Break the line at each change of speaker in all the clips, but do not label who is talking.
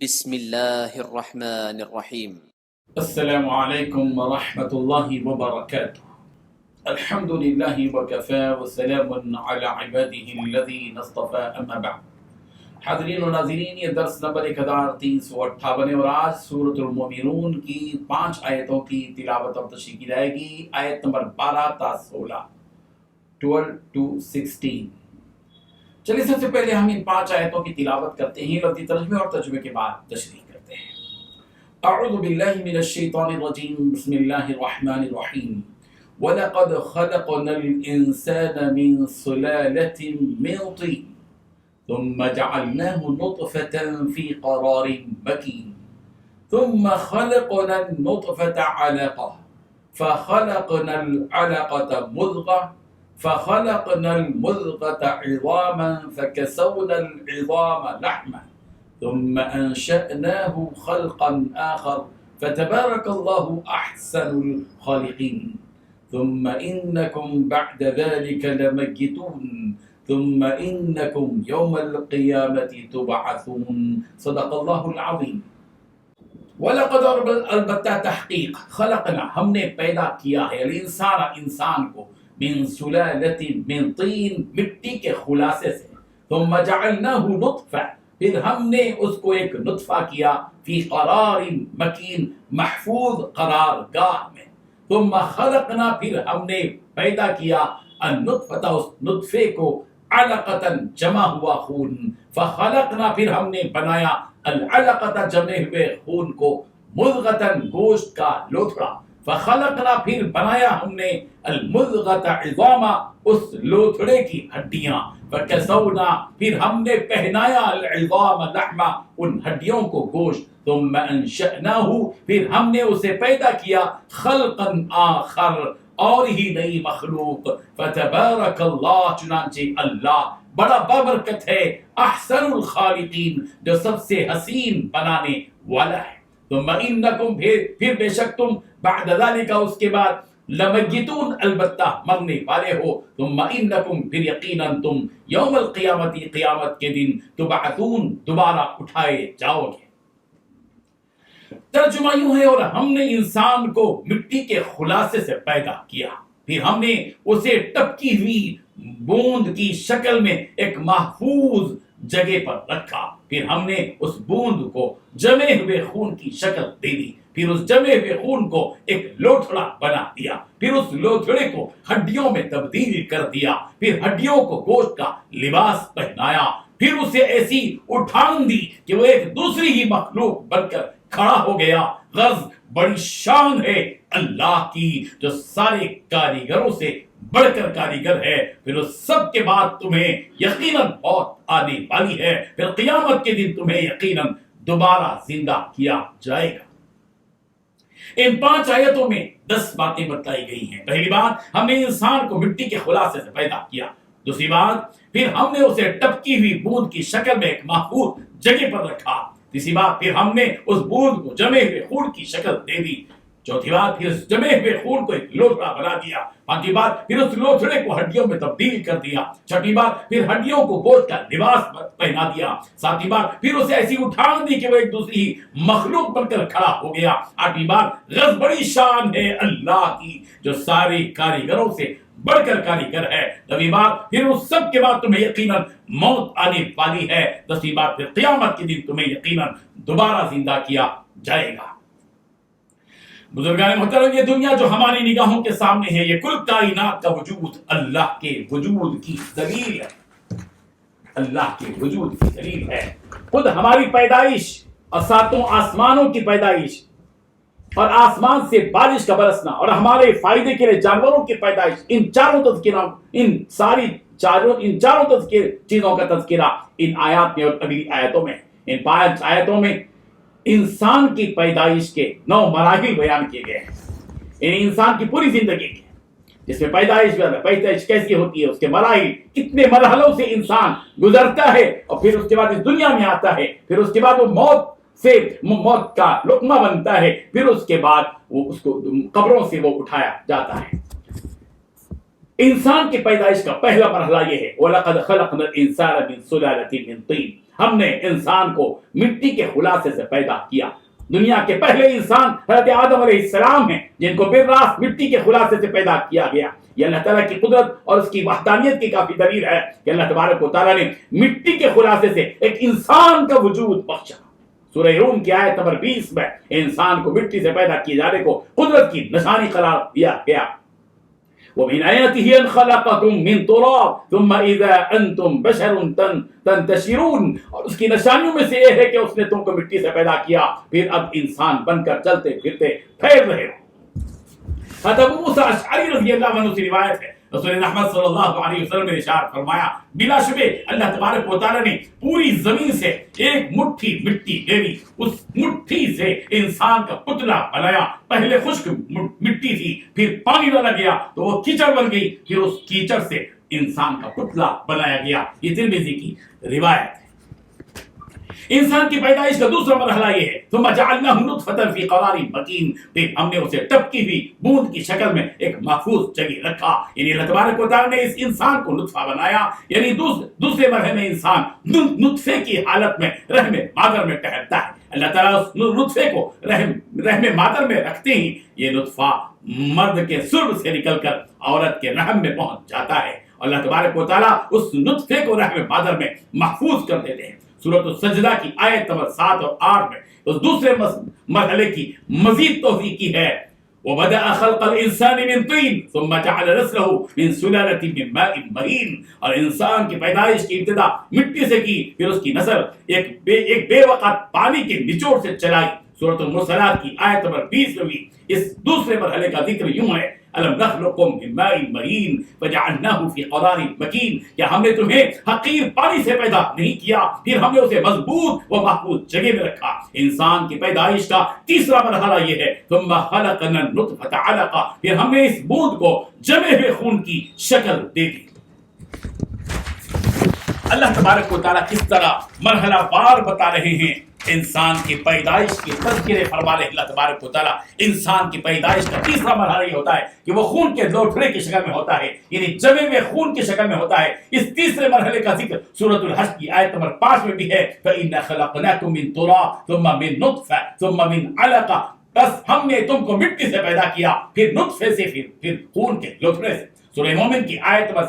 بسم اللہ الرحمن الرحیم۔
السلام علیکم ورحمۃ اللہ وبرکاتہ۔ الحمد للہ وکفی وسلام علی عباده الذین اصطفی، اما بعد۔ حاضرین و ناظرین، یہ درس نمبر 1358 ہے اور آج سورۃ المؤمنون کی 5 آیتوں کی تلاوت اور تشریح کی جائے گی۔ آیت نمبر 12 تا 16، 12 to 16۔ چلیے سب سے پہلے ہم ان 5 آیتوں کی تلاوت کرتے ہیں، لفظی ترجمے اور ترجمے کے بعد تشریح کرتے ہیں۔ اعوذ باللہ من الشیطان الرجیم، بسم اللہ الرحمن الرحیم۔ وَلَقَدْ خَلَقْنَا الْإِنسَانَ مِنْ صُلَالَةٍ مِنْ طِينٍ ثُمَّ جَعَلْنَاهُ نُطْفَةً فِي قَرَارٍ مَكِينٍ ثُمَّ خَلَقْنَا النُّطْفَةَ عَلَقَةً فَخَلَقْنَا الْعَلَقَةَ مُضْغَةً فخلقنا المضغة عظاما فكسونا العظام لحما ثم أنشأناه خلقا آخر فتبارك الله أحسن الخالقين ثم إنكم بعد ذلك لميتون ثم إنكم يوم القيامة تبعثون۔ صدق اللہ العظیم۔ وَلَقَدْ البتہ تحقیق، خلقنا ہم نے پیدا کیا ہے، الانسان انسان کو، من سلالت من طین مٹی کے خلاصے سے، ثم جعلناہ نطفہ پھر ہم نے اس کو ایک نطفہ کیا، فی قرار مکین محفوظ قرار گاہ میں، ثم خلقنا پھر ہم نے پیدا کیا النطفہ اس نطفے کو، علقۃ جمع ہوا خون، فخلقنا پھر ہم نے بنایا العلقۃ جمع ہوئے خون کو، مضغۃ گوشت کا لوتھڑا، فخلقنا پھر بنایا ہم نے المضغۃ عظاما اس لوتھڑے کی ہڈیاں، فکسونا پھر ہم نے پہنایا العظام لحما ان ہڈیوں کو گوشت، ثم انشأناہ پھر ہم نے اسے پیدا کیا خلقا آخر اور ہی نئی مخلوق، فتبارک اللہ چنانچہ اللہ بڑا بابرکت ہے، احسن الخالقین جو سب سے حسین بنانے والا ہے۔ ثم انکم پھر بے شک تم بعد ذالک اس کے بعد لمیتون البتہ مرنے والے ہو، ثم انکم پھر یقیناً تم یوم القیامت قیامت کے دن تبعثون دوبارہ اٹھائے جاؤ گے۔ ترجمہ یوں ہے، اور ہم نے انسان کو مٹی کے خلاصے سے پیدا کیا، پھر ہم نے اسے ٹپکی ہوئی بوند کی شکل میں ایک محفوظ جگہ پر رکھا، پھر ہم نے اس بوند کو جمے ہوئے خون کی شکل دے دی، پھر اس جمے ہوئے خون کو ایک لوتھڑا بنا دیا، پھر اس لوتھڑے کو ہڈیوں میں تبدیل کر دیا، پھر ہڈیوں کو گوشت کا لباس پہنایا، پھر اسے ایسی اٹھان دی کہ وہ ایک دوسری ہی مخلوق بن کر کھڑا ہو گیا۔ غرض بڑی شان ہے اللہ کی جو سارے کاریگروں سے بڑھ کر کاریگر ہے، پھر اس سب کے بعد تمہیں یقیناً موت آنے والی ہے، پھر قیامت کے دن تمہیں یقیناً دوبارہ زندہ کیا جائے گا۔ ان 5 آیتوں میں 10 باتیں بتائی گئی ہیں۔ پہلی بات، ہم نے انسان کو مٹی کے خلاصے سے پیدا کیا۔ دوسری بات، پھر ہم نے اسے ٹپکی ہوئی بوند کی شکل میں ایک محفوظ جگہ پر رکھا۔ تیسری بات، پھر ہم نے اس بوند کو جمے ہوئے خون کی شکل دے دی۔ چوتھی بات، پھر اس جمے ہوئے خون کو ایک لوتھڑا بنا دیا۔ پانچویں بات، پھر اس لوتھڑے کو ہڈیوں میں تبدیل کر دیا۔ چھٹی بات، پھر ہڈیوں کو گوشت کا لباس پہنا دیا۔ ساتویں بات، پھر اسے ایسی اٹھان دی کہ وہ ایک دوسری مخلوق بن کر کھڑا ہو گیا۔ آٹھویں بات، غرض بڑی شان ہے اللہ کی جو سارے کاریگروں سے بڑھ کر کاریگر ہے۔ 9ویں بات، پھر اس سب کے بعد تمہیں یقیناً موت آنے والی ہے۔ 10ویں بات، پھر قیامت کے دن تمہیں یقیناً دوبارہ زندہ کیا جائے گا۔ بزرگان محترم، یہ دنیا جو ہماری نگاہوں کے سامنے ہے، یہ کل کائنات کا وجود اللہ کے وجود کی دلیل ہے، اللہ کے وجود کی دلیل ہے۔ خود ہماری پیدائش اور 7 آسمانوں کی پیدائش اور آسمان سے بارش کا برسنا اور ہمارے فائدے کے لیے جانوروں کی پیدائش، ان چاروں چیزوں کا تذکرہ ان آیات میں اور اگلی آیتوں میں، ان 5 آیتوں میں انسان کی پیدائش کے 9 مراحل بیان کیے گئے ہیں۔ انسان کی پوری زندگی کے، جس میں پیدائش کیسی ہوتی ہے، اس کے مراحل، کتنے مرحلوں سے انسان گزرتا ہے، اور پھر اس کے بعد اس دنیا میں آتا ہے، پھر اس کے بعد وہ موت کا لقمہ بنتا ہے، پھر اس کے بعد وہ اس کو قبروں سے وہ اٹھایا جاتا ہے۔ انسان کی پیدائش کا پہلا مرحلہ یہ ہے، وَلَقَدْ خَلَقْنَا الْإِنسَانَ مِنْ سُلَالَةٍ مِنْ طِينٍ۔ ہم نے انسان کو مٹی کے خلاصے سے پیدا کیا. دنیا کے پہلے انسان حضرت آدم علیہ السلام ہیں جن کو بالراست مٹی کے خلاصے سے پیدا کیا گیا. یہ اللہ تعالیٰ کی قدرت اور اس کی وحدانیت کی کافی دلیل ہے کہ اللہ تبارک و تعالیٰ نے مٹی کے خلاصے سے ایک انسان کا وجود بخشا. سورہ روم کی آیت نمبر 20 میں انسان کو مٹی سے پیدا کیے جانے کو قدرت کی نشانی قرار دیا گیا. وَمِنْ آيَاتِهِ أَنْ خَلَقَكُم مِّن تُرَابٍ ثُمَّ إِذَا أَنْتُمْ بَشَرٌ تَنْتَشِرُونَ. اور اس کی نشانیوں میں سے یہ ہے کہ اس نے تم کو مٹی سے پیدا کیا پھر اب انسان بن کر چلتے پھرتے پھیل رہے ہو. حضرت ابو موسیٰ اشعری رضی اللہ عنہ سے روایت ہے رسول رحمت صلی اللہ علیہ وسلم نے ارشاد فرمایا بلا شبہ اللہ تبارک و تعالی نے پوری زمین سے ایک مٹھی مٹی لے لی, اس مٹھی سے انسان کا پتلا بنایا. پہلے خشک مٹی تھی پھر پانی ڈالا گیا تو وہ کیچڑ بن گئی, پھر اس کیچڑ سے انسان کا پتلا بنایا گیا. یہ ترمذی کی روایت ہے. انسان کی پیدائش کا دوسرا مرحلہ یہ ہے ثم جعلناه نطفة في قرار مكين. پھر ہم نے اسے ٹپکی ہوئی بوند کی شکل میں ایک محفوظ جگہ رکھا. یعنی اللہ تبارک و تعالی نے اس انسان کو نطفہ بنایا. یعنی دوسرے مرحلے میں انسان نطفے کی حالت میں رحم مادر میں ٹہلتا ہے. اللہ تعالیٰ اس نطفے کو رحم مادر میں رکھتے ہی یہ نطفہ مرد کے سرب سے نکل کر عورت کے رحم میں پہنچ جاتا ہے. اللہ تبارک و تعالیٰ اس نطفے کو رحم مادر میں محفوظ کر دیتے ہیں. سورۃ السجدہ کی آیت نمبر 7 اور 8 میں اس دوسرے مرحلے کی مزید توضیح کی ہے. وَبَدَأَ خَلْقَ الْإِنسَانِ مِنْ طِينٍ ثُمَّ جَعَلَ نَسْلَهُ مِنْ سُلَالَةٍ مِنْ مَاءٍ مَهِينٍ. اور انسان کی پیدائش کی ابتدا مٹی سے کی, پھر اس کی نسل ایک بے وقت پانی کے نچوڑ سے چلائی. سورۃ المرسلات کی آیت نمبر 20 میں بھی اس دوسرے مرحلے کا ذکر یوں ہے أَلَمْ نَخْلُقكُم مِّن مَّاءٍ مَّهِينٍ فَجَعَلْنَاهُ فِي قَرَارٍ مَّكِينٍ. کیا ہم نے تمہیں حقیر پانی سے پیدا نہیں کیا پھر ہم نے اسے مضبوط و محفوظ جگہ میں رکھا. انسان کی پیدائش کا تیسرا مرحلہ یہ ہے ثُمَّ خَلَقْنَا النُّطْفَةَ عَلَقَةً. پھر ہم نے اس بوند کو جمے ہوئے خون کی شکل دے دی. اللہ تبارک و تعالیٰ کس طرح مرحلہ وار بتا رہے ہیں انسان کی پیدائش کی تذکرے فرما رہے. اللہ تبارک و تعالیٰ انسان کی پیدائش کا تیسرا مرحلہ یہ ہوتا ہے کہ وہ خون کے لوتھڑے کی شکل میں ہوتا ہے, یعنی جمے ہوئے خون کی شکل میں ہوتا ہے. اس تیسرے مرحلے کا ذکر سورۃ الحشر کی آیت نمبر 5 میں بھی ہے فَإِنَّا خَلَقْنَاكُم مِّن تُرَابٍ ثُمَّ مِن نُطْفَةٍ ثُمَّ مِن عَلَقَةٍ. بس ہم نے تم کو مٹی سے پیدا کیا پھر نطفے سے پھر خون کے لوتھڑے سے. سورہ مومن کی آیت نمبر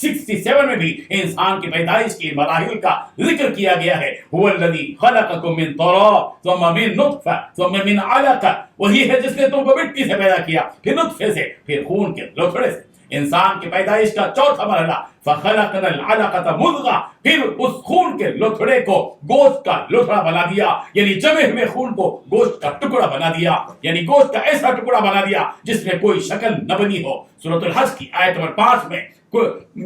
67 میں بھی انسان کی پیدائش کے مراحل کا ذکر کیا گیا ہے. هو الذی خلقکم من تراب ثم من نطفہ ثم من علقہ. وہی ہے جس نے تم کو مٹی سے پیدا کیا پھر نطفے سے پھر خون کے لوتھڑے سے. انسان کی پیدائش کا چوتھا مرحلہ فخلقنا العلقۃ مضغہ. پھر اس خون کے لوتھڑے کو گوشت کا لوتھڑا بنا دیا, یعنی جمے ہوئے خون کو گوشت کا ٹکڑا بنا دیا, یعنی گوشت کا ایسا ٹکڑا بنا دیا جس میں کوئی شکل نہ بنی ہو. سورۃ الحج کی آیت نمبر 5 میں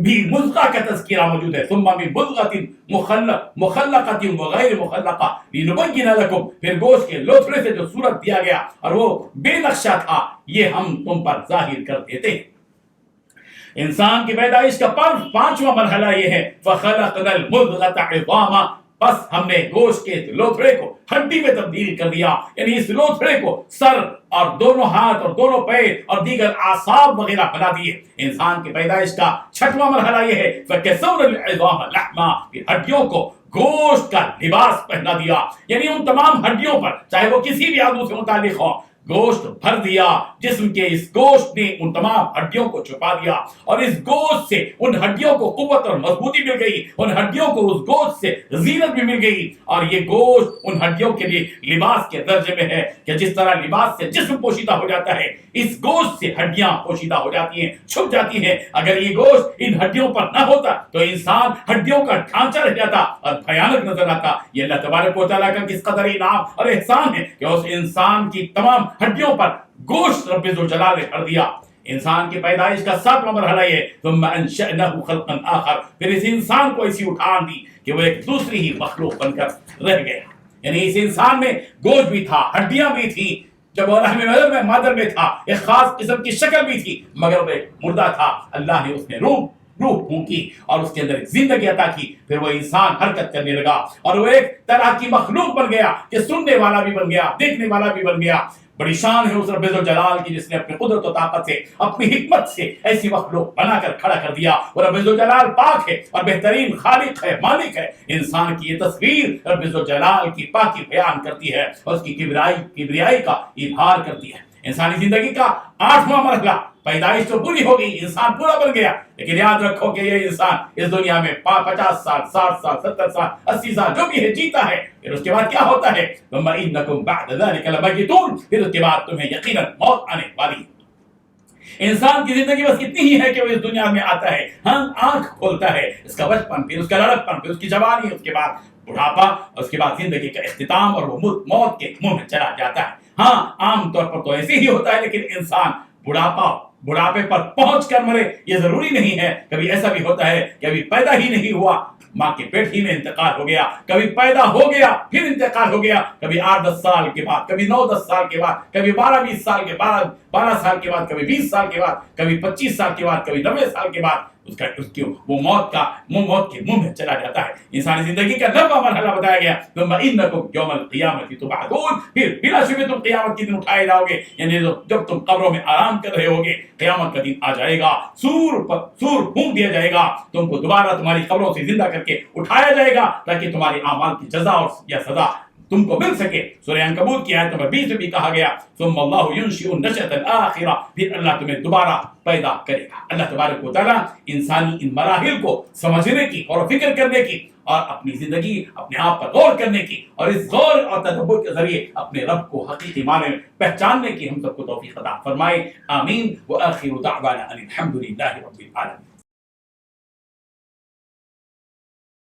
بھی مضغہ کا تذکرہ موجود ہے. ثم من مضغۃ مخلقۃ وغیر مخلقہ لنبین لکم. پھر گوشت کے لوتھڑے سے جو صورت دیا گیا اور وہ بے نقشہ تھا یہ ہم تم پر ظاہر کر دیتے ہیں. انسان کی پیدائش کا پانچواں مرحلہ یہ ہے فَخَلَقْنَا الْمُضْغَةَ عِظَامًا. بس ہم نے گوشت کے لوتھڑے کو ہڈی میں تبدیل کر دیا, یعنی اس لوتھڑے کو سر اور دونوں ہاتھ اور دونوں پیر اور دیگر اعصاب وغیرہ بنا دیے. انسان کی پیدائش کا چھٹواں مرحلہ یہ ہے فَكَسَوْنَا الْعِظَامَ لَحْمًا. پھر ہڈیوں کو گوشت کا لباس پہنا دیا, یعنی ان تمام ہڈیوں پر چاہے وہ کسی بھی عضو سے متعلق ہو گوشت بھر دیا. جسم کے اس گوشت نے ان تمام ہڈیوں کو چھپا دیا اور اس گوشت سے ان ہڈیوں کو قوت اور مضبوطی مل گئی, ان ہڈیوں کو اس گوشت سے زینت بھی مل گئی. اور یہ گوشت ان ہڈیوں کے لیے لباس کے درجے میں ہے کہ جس طرح لباس سے جسم پوشیدہ ہو جاتا ہے اس گوشت سے ہڈیاں پوشیدہ ہو جاتی ہیں, چھپ جاتی ہیں. اگر یہ گوشت ان ہڈیوں پر نہ ہوتا تو انسان ہڈیوں کا ڈھانچہ رہ جاتا اور بھیانک نظر آتا. یہ اللہ تبارک و تعالیٰ کا کس قدر انعام اور احسان ہے کہ اس انسان کی تمام ہڈیوں پر گوشت رب ذوالجلال نے بھر دیا. انسان کی پیدائش کا 7واں مرحلہ یہ ثم انشأناه خلقا آخر. پھر اس انسان کو ایسی اٹھان دی کہ وہ ایک دوسری ہی مخلوق بن کر رہ گیا. یعنی اس انسان میں گوشت بھی تھا, ہڈیاں بھی تھیں, جب وہ رحم مادر میں تھا ایک خاص قسم کی شکل بھی تھی, مگر وہ ایک مردہ تھا. اللہ نے اس میں روح پھونکی اور اس کے اندر ایک زندگی عطا کی. پھر وہ انسان حرکت کرنے لگا اور وہ ایک طرح کی مخلوق بن گیا کہ سننے والا بھی بن گیا, دیکھنے والا بھی بن گیا. بڑی شان ہے اس رب ذوالجلال کی جس نے اپنی قدرت و طاقت سے اپنی حکمت سے ایسی مخلوق بنا کر کھڑا کر دیا. اور رب ذوالجلال پاک ہے اور بہترین خالق ہے، مالک ہے. انسان کی یہ تصویر رب ذوالجلال کی پاکی بیان کرتی ہے اور اس کی کبریائی کا اظہار کرتی ہے. انسانی زندگی کا 8واں مرحلہ، پیدائش تو پوری ہو گئی، انسان پورا بن گیا، لیکن یاد رکھو کہ یہ انسان اس دنیا میں 50 سال 60 سال 70 سال 80 سال جو بھی ہے جیتا ہے. پھر اس کے بعد کیا ہوتا ہے؟ ثم انکم بعد ذلک لمیتون، پھر اس کے بعد تمہیں یقیناً موت آنے والی ہے. انسان کی زندگی بس اتنی ہی ہے کہ وہ اس دنیا میں آتا ہے، ہم آنکھ کھولتا ہے، اس کا بچپن، پھر اس کا لڑکپن، پھر اس کی جوانی، اس کے بعد بڑھاپا، اور اس کے بعد زندگی کا اختتام، اور وہ موت کے منہ میں چلا جاتا ہے. ہاں عام طور پر تو ایسے ہی ہوتا ہے، لیکن انسان بڑھاپے پر پہنچ کر مرے یہ ضروری نہیں ہے. کبھی ایسا بھی ہوتا ہے کہ ابھی پیدا ہی نہیں ہوا، ماں کے پیٹ ہی میں انتقال ہو گیا، کبھی پیدا ہو گیا پھر انتقال ہو گیا، کبھی 8-10 سال کے بعد، کبھی 9-10 سال کے بعد، کبھی 12-20 سال کے بعد، 12 سال کے بعد، کبھی 20 سال کے بعد، کبھی 25 سال کے بعد، کبھی 90 سال کے بعد وہ موت کے منہ میں چلا جاتا ہے. انسانی زندگی کا 9واں مرحلہ بتایا گیا، ثم انکم یوم القیامۃ تبعثون، پھر بلا شبہ تم قیامت کے دن اٹھائے جاؤ گے. یعنی جب تم قبروں میں آرام کر رہے ہوگے، قیامت کا دن آ جائے گا، سور پھونک دیا جائے گا، تم کو دوبارہ تمہاری قبروں سے زندہ کر کے اٹھایا جائے گا تاکہ تمہاری اعمال کی جزا اور یا سزا تم کو مل سکے. سورہ عنکبوت کی آیت نمبر 20 میں بھی کہا گیا ثم اللہ ينشئ النشأة الآخرة، پھر اللہ تمہیں دوبارہ پیدا کرے گا. اللہ تبارک و تعالیٰ انسانی ان مراحل کو سمجھنے کی اور فکر کرنے کی اور اپنی زندگی اپنے آپ پر غور کرنے کی اور اس غور اور تدبر کے ذریعے اپنے رب کو حقیقی معنی میں پہچاننے کی ہم سب کو توفیق عطا فرمائے. آمین. وآخر دعوانا ان الحمد للہ رب العالمین.